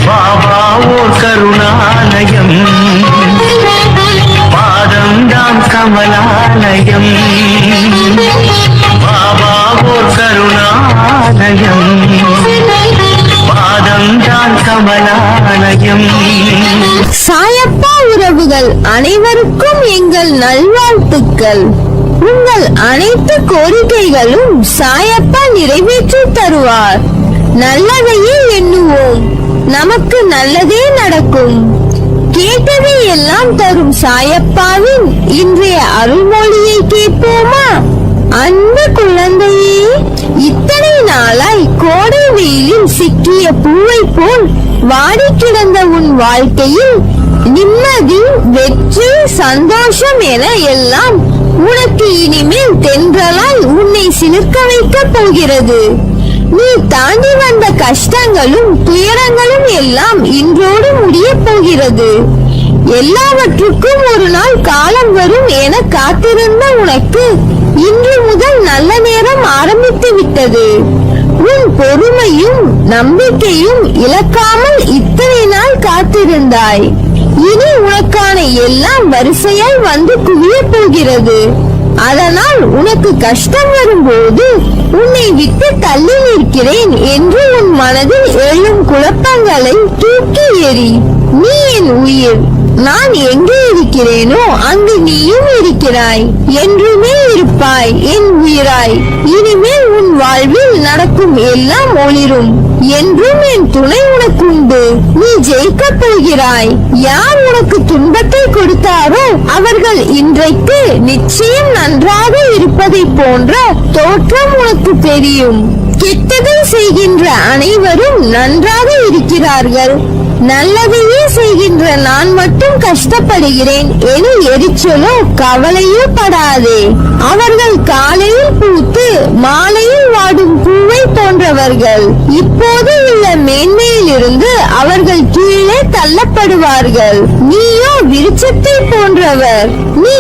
பாபா ஓர் கருணாலயம், பாதம்தான் கமலாலயம். பாபா ஓர் கருணாலயம், பாதம்தான் கமலாலயம். சாயப்பா உறவுகள் அனைவருக்கும் எங்கள் நல்வாழ்த்துக்கள். உங்கள் அனைத்து கோரிக்கைகளும் சாயப்பா நிறைவேற்றி தருவார். நல்லதையே எண்ணுவோம், நமக்கு நல்லதே நடக்கும். கேட்டதை எல்லாம் தரும் சாயப்பாவின் இன்றைய அருள்மொழியை கேட்போமா? அன்பு குழந்தையே, இத்தனை நாளாய் கோடை வெயிலில் சிக்கிய பூவை போல் வாடி கிடந்த உன் வாழ்க்கையில் நிம்மதி, வெற்றி, சந்தோஷம் என எல்லாம் உனக்கு இனிமேல் தென்றலாய் உன்னை சிலிர்க்க வைக்கப் போகிறது. நீ தாண்டி வந்த கஷ்டங்களும் துயரங்களும் எல்லாம் இன்றோடு முடிய போகிறது. எல்லாவற்றுக்கும் ஒரு நாள் காலம் வரும் என காத்திருந்த உனக்கு இன்று முதல் நல்ல நேரம் ஆரம்பித்து விட்டது. உன் பொறுமையும் நம்பிக்கையும் இழக்காமல் இத்தனை நாள் காத்திருந்தாய். இனி உனக்கான எல்லாம் வரிசையாய் வந்து குவிய போகிறது. அதனால் உனக்கு கஷ்டம் வரும்போது உன்னை விட்டு தள்ளி நிற்கிறேன் என்று உன் மனதில் எழும் குழப்பங்களை தூக்கி எறி. நீ என் உயிர், நான் எங்கே இருக்கிறேனோ அங்கு நீயும் இருக்கிறாய். என்றுமே இருப்பாய் என் உயிராய். இனிமேல் உன் வாழ்வில் நடக்கும் எல்லாம் ஒளிரும். என்றும் என் துணை உனக்குண்டு. நீ ஜெயிக்க போகிறாய். யார் உனக்கு துன்பத்தை கொடுத்தாரோ அவர்கள் இன்றைக்கு நிச்சயம் நன்றாக இருப்பதை போன்ற தோற்றம் உனக்கு தெரியும். கெட்டதை செய்கின்ற அனைவரும் நன்றாக இருக்கிறார்கள். நல்லதையே செய்கின்ற நான் மட்டும் கஷ்டப்படுகிறேன் என எரிச்சலோ கவலையோ படாதே. அவர்கள் காலையில் பூத்து மாலையில் வாடும் பூவை போன்றவர்கள். இப்போது உள்ள மேன்மையில் இருந்து அவர்கள் கீழே தள்ளப்படுவார்கள். நீயோ விருட்சத்தை போன்றவர். நீ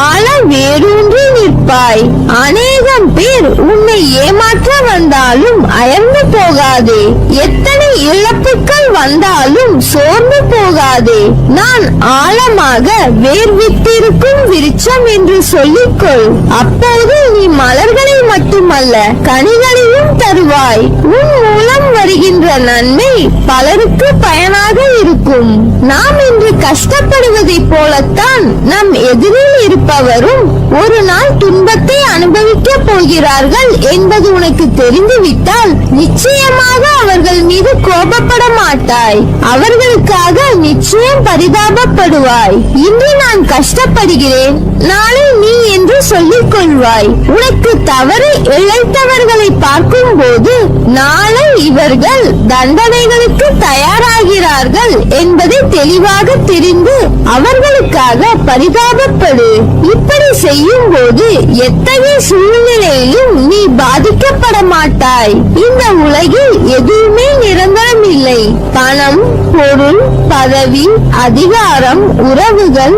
ஆழ வேரூன்றி நிற்பாய். அநேகம் பேர் உன்னை ஏமாற்ற வந்தாலும் அயர்ந்து போகாதே. எத்தனை இழப்புகள் வந்தாலும் சோர்ந்து போகாதே. நான் ஆழமாக வேர்விட்டிருக்கும் விருட்சம் என்று சொல்லிக்கொள். அப்போது நீ மலர்களை மட்டுமல்ல கனிகளையும் தருவாய். உன் மூலம் வருகின்ற நன்மை பலருக்கு பயனாக இருக்கும். நாம் இன்று கஷ்டப்படுவதை போலத்தான் நம் எதிரில் இருப்பவரும் ஒரு நாள் துன்பத்தை அனுபவிக்க போகிறார்கள் என்பது உனக்கு தெரிந்துவிட்டால் நிச்சயமாக அவர்கள் மீது கோபப்பட மாட்டாய். அவர்களுக்காக நிச்சயம் பரிதாபப்படுவாய். இன்று நான் கஷ்டப்படுகிறேன், நாளை நீ என்று சொல்லிக் கொள்வாய். உனக்கு தவறு இழைத்தவர்களை பார்க்கும் போது நாளை இவர்கள் தண்டனைகளுக்கு தயாராகிறார்கள் என்பதை தெளிவாக தெரிந்து அவர்களுக்காக பரிதாபப்படு. இப்படி செய்யும் போது எத்தகைய சூழ்நிலையிலும் நீ பாதிக்கப்பட மாட்டாய். இந்த உலகில் எதுவுமே நிரந்தரம் இல்லை. பணம், பொருள், பதவி, அதிகாரம், உறவுகள்,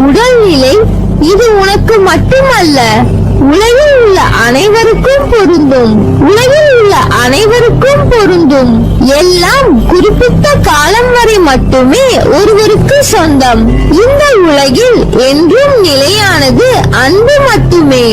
உடல்நிலை இது உனக்கு மட்டுமல்ல, உலகில் உள்ள அனைவருக்கும் பொருந்தும். உலகில் உள்ள அனைவருக்கும் பொருந்தும். எல்லாம் குறிப்பிட்ட காலம் வரை மட்டுமே ஒருவருக்கு சொந்தம். இந்த உலகில் என்றும் நிலையானது அன்பு மட்டுமே.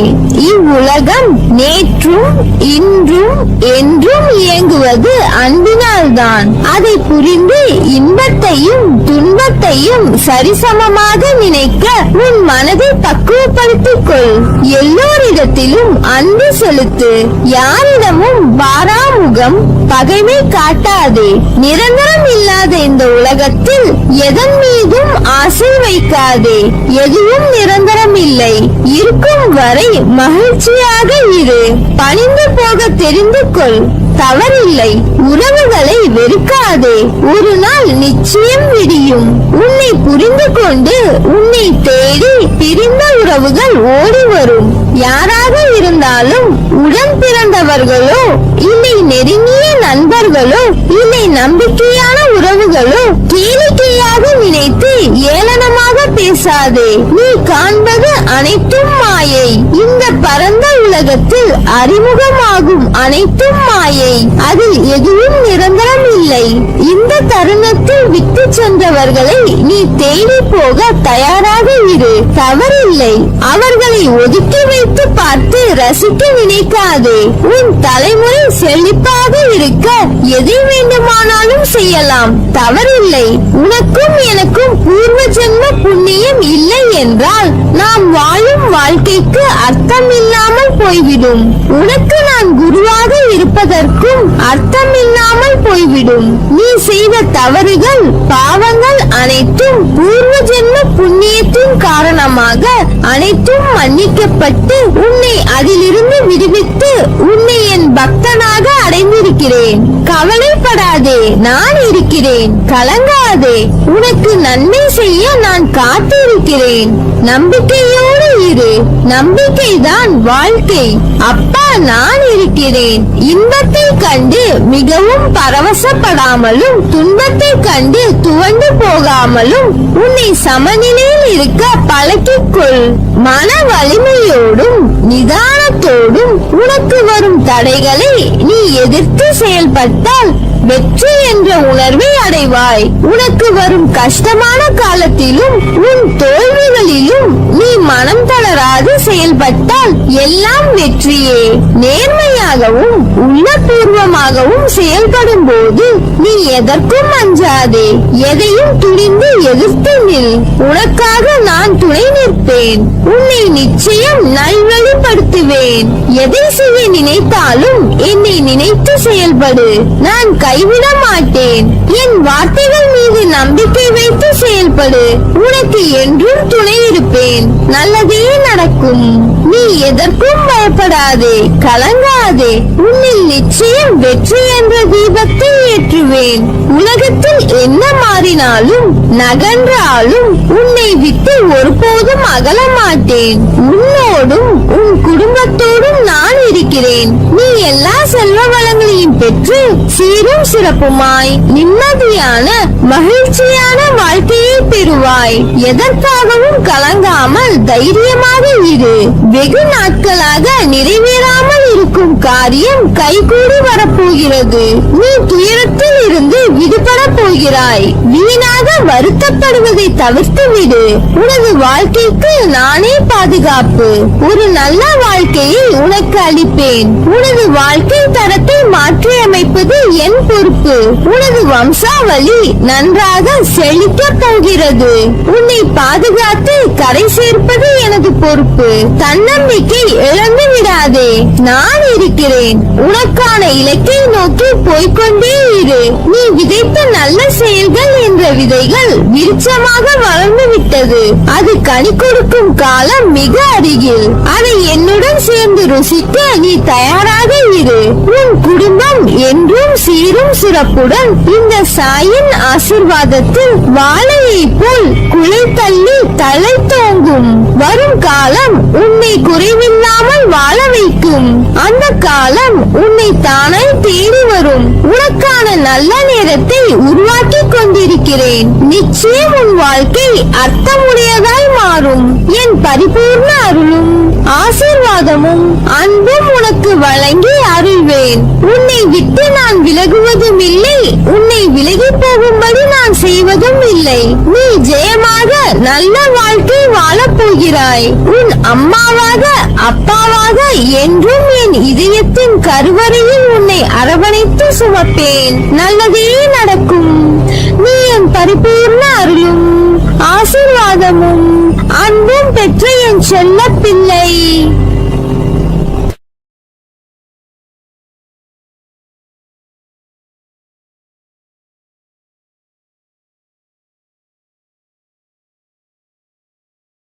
இவ்வுலகம் நேற்றும் இன்றும் என்றும் இயங்குவது அன்பினால்தான். அதை புரிந்து இன்பத்தையும் துன்பத்தையும் சரிசமமாக நினைக்க உன் மனதை பக்குவப்படுத்திக் கொள். எல்லோரிடத்திலும் அன்பு செலுத்து. யாரிடமும் பாராமுகம், பகைமை காட்டாதே. நிரந்தரம் இல்லாத இந்த உலகத்தில் எதன் மீதும் ஆசை வைக்காதே. எதுவும் நிரந்தரம் இல்லை. இருக்கும் வரை மகிழ்ச்சியாக இரு. பணிந்து போக தெரிந்து கொள். தவறில்லை. உறவுகளை வெறுக்காதே. ஒரு நாள் நிச்சயம் விடியும். உன்னை புரிந்து கொண்டு உன்னை தேடி பிரிந்த உறவுகள் ஓடி வரும். யாராக இருந்தாலும் உடன் பிறந்தவர்களோ இல்லை நெருங்கிய நண்பர்களோ இல்லை நம்பிக்கையான உறவுகளோ கேளிக்கையாக நினைத்து ஏளனமாக பேசாதே. நீ காண்பது அனைத்தும் மாயை. இந்த பரந்த உலகத்தில் அறிமுகமாகும் அனைத்தும் மாயை. அதில் எதுவும் நிரந்தரம் இல்லை. இந்த தருணத்தில் விட்டு சென்றவர்களை நீ தேடி போக தயாராக இரு. தவறில்லை. அவர்களை ஒதுக்கி வைத்து பார்த்து ரசிக்க நினைக்காதே. உன் தலைமுறை செழிப்பாக இருக்க எதை வேண்டுமானாலும் செய்யலாம். தவறில்லை. உனக்கும் எனக்கும் பூர்வ ஜென்ம புண்ணியம் இல்லை என்றால் நாம் வாழும் வாழ்க்கைக்கு அர்த்தம் இல்லாமல் போய்விடும். உனக்கு நான் குருவாக இருப்பதற்கும் அர்த்தம் இல்லாமல் போய்விடும். நீ செய்த தவறுகள் பாவங்கள் அனைத்தும் பூர்வ ஜென்ம புண்ணியத்தின் காரணமாக அனைத்தும் மன்னிக்கப்பட்டு உன்னை அதிலிருந்து விடுவித்து உன்னை என் பக்தனாக அடைந்திருக்கிறேன். கவலைப்படாதே, நான் இருக்கிறேன். கலங்காதே, உனக்கு நன்மை செய்ய நான் காத்திருக்கிறேன். நம்பிக்கையோடு இரு. நம்பிக்கைதான் வாழ்க்கை. அப்பா நான் இருக்கிறேன். இன்பத்தை கண்டு மிகவும் பரவசப்படாமலும் துன்பத்தை கண்டு துவண்டு போகாமலும் உன்னை சமநிலையில் இருக்க பழக்கிக்கொள். மன வலிமையோடும் நிதானத்தோடும் உனக்கு வரும் தடைகளை நீ எதிர்த்து செயல்பட்டால் வெற்றி என்ற உணர்வை அடைவாய். உனக்கு வரும் கஷ்டமான காலத்திலும் உன் தோல்விகளிலும் நீ மனம் தளராது செயல்பட்டால் எல்லாம் வெற்றியே. நேர்மையாகவும் உள்ளபூர்வமாகவும் செயல்படும் போது நீ எதற்கும் அஞ்சாதே. எதையும் துணிந்து எதிர்த்து நில். உனக்காக நான் துணை நிற்பேன். உன்னை நிச்சயம் நல்வழிப்படுத்துவேன். எதை செய்ய நினைத்தாலும் என்னை நினைத்து செயல்படு. நான் கைவிட மாட்டேன். என் வார்த்தைகள் மீது நம்பிக்கை வைத்து செயல்படு. உனக்கு என்றும் துணை இருப்பேன். நல்லதே நடக்கும். நீ எதற்கும் பயப்படாதே, கலங்காதே. உன்னில் நிச்சயம் வெற்றி என்ற தீபத்தை ஏற்றுவேன். உலகத்தில் என்ன மாறினாலும் நகன்றாலும் உன்னை விட்டு ஒருபோதும் அகல மாட்டேன். உன்னோடும் உன் குடும்பத்தோடும் நான் இருக்கிறேன். நீ எல்லா செல்வ வளங்களையும் பெற்று சீரும் சிறப்புமாய் நிம்மதியான மகிழ்ச்சியான வாழ்க்கையை பெறுவாய். எதற்காகவும் கலங்காமல் தைரியமாக இரு. வெகு நாட்களாக நிறைவேறாமல் இருக்கும் காரியம் கைகூடி வரப்போகிறது. நீ துயரத்தில் இருந்து விடுபட போகிறாய். வீணாக வருத்தப்படுவதை தவிர்த்து விடு. உனது வாழ்க்கைக்கு நானே பாதுகாப்பு. ஒரு நல்ல வாழ்க்கையை உனக்கு அளிப்பேன். உனது வாழ்க்கை தரத்தை மாற்றி அமைப்பது என் பொறுப்பு. உனது வம்சாவளி நன்றாக செழிக்க போகிறது. உன்னை பாதுகாத்து கரை சேர்ப்பது எனது பொறுப்பு. தன்னம்பிக்கை இழந்து விடாதே. நான் இருக்கிறேன். உனக்கான இலக்கை நோக்கி போய்கொண்டே இரு. நீ விதைத்த நல்ல செயல்கள் என்ற விதைகள் விருட்சமாக வளர்ந்து விட்டது. அது கனி கொடுக்கும் காலம் மிக அருகில். அதை என்னுடன் சேர்ந்து ருசிக்க நீ தயாராக இரு. உன் குடும்பம் என்றும் சீரும் சிறப்புடன் இந்த சாயின் ஆசிர்வாதத்தில் வாழையை போல் குலை தள்ளி தலை தோங்கும். வரும் காலம் உன்னை குறைவில்லாமல் வாழ வைக்கும். அந்த காலம் உன்னை தானே தேடி வரும். உனக்கான நல்ல நேரத்தை உருவாக்கி கொண்டிருக்கிறேன். நிச்சயம் உன் வாழ்க்கை அர்த்தமுடையதாய் மாறும். என் பரிபூர்ண அருளும் ஆசீர்வாதமும் அன்பும் உனக்கு வழங்கி அருள்வேன். உன்னை விட்டு நான் விலகுவதும் இல்லை. உன்னை விலகி போகும்படி நான் செய்வதும் இல்லை. நீ ஜெயமாக நல்ல வாழ்க்கை வாழப் போகிறாய். உன் அம்மாவாக அப்பாவாக என்றும் என் இதயத்தின் கருவறையில் உன்னை அரவணைத்து சுமப்பேன். நல்லதே நடக்கும். நீ என் பரிபூர்ண அருளும் ஆசீர்வாதமும் அன்பும் பெற்ற என் செல்ல பிள்ளை.